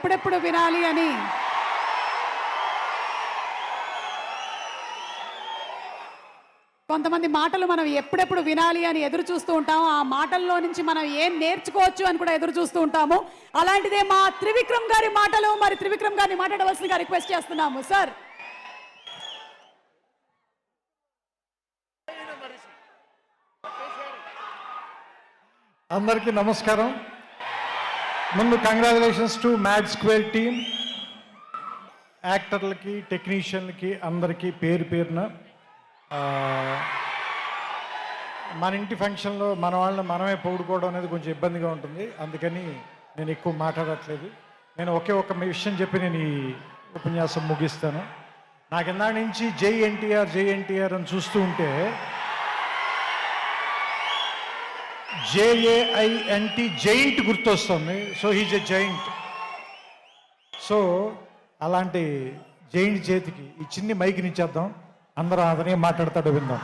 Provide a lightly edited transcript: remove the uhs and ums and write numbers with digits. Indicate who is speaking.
Speaker 1: ఎప్పుడెప్పుడు వినాలి అని కొంతమంది మాటలు మనం ఎప్పుడెప్పుడు వినాలి అని ఎదురు చూస్తూ ఉంటాము. ఆ మాటల్లో నుంచి మనం ఏం నేర్చుకోవచ్చు అని కూడా ఎదురు చూస్తూ ఉంటాము. అలాంటిదే మా త్రివిక్రమ్ గారి మాటలు. మరి త్రివిక్రమ్ గారిని మాట్లాడవలసిందిగా రిక్వెస్ట్ చేస్తున్నాము. సార్,
Speaker 2: అందరికీ నమస్కారం. ముందు congratulations to Mad Square team, యాక్టర్లకి, టెక్నీషియన్లకి, అందరికీ పేరు పేరున. మన ఇంటి ఫంక్షన్లో మన వాళ్ళని మనమే పొగుడుకోవడం అనేది కొంచెం ఇబ్బందిగా ఉంటుంది. అందుకని నేను ఎక్కువ మాట్లాడట్లేదు. నేను ఒకే ఒక్క విషయం చెప్పి నేను ఈ ఉపన్యాసం ముగిస్తాను. నాకు ఇందా నుంచి జై ఎన్టీఆర్ జై ఎన్టీఆర్ అని చూస్తూ ఉంటే JAINT జైంట్ గుర్తొస్తుంది. So he's a giant. So అలాంటి జైంట్ చేతికి ఈ చిన్ని మైక్ని ఇచ్చేద్దాం. అందరూ అతనే మాట్లాడతాడో విందాం.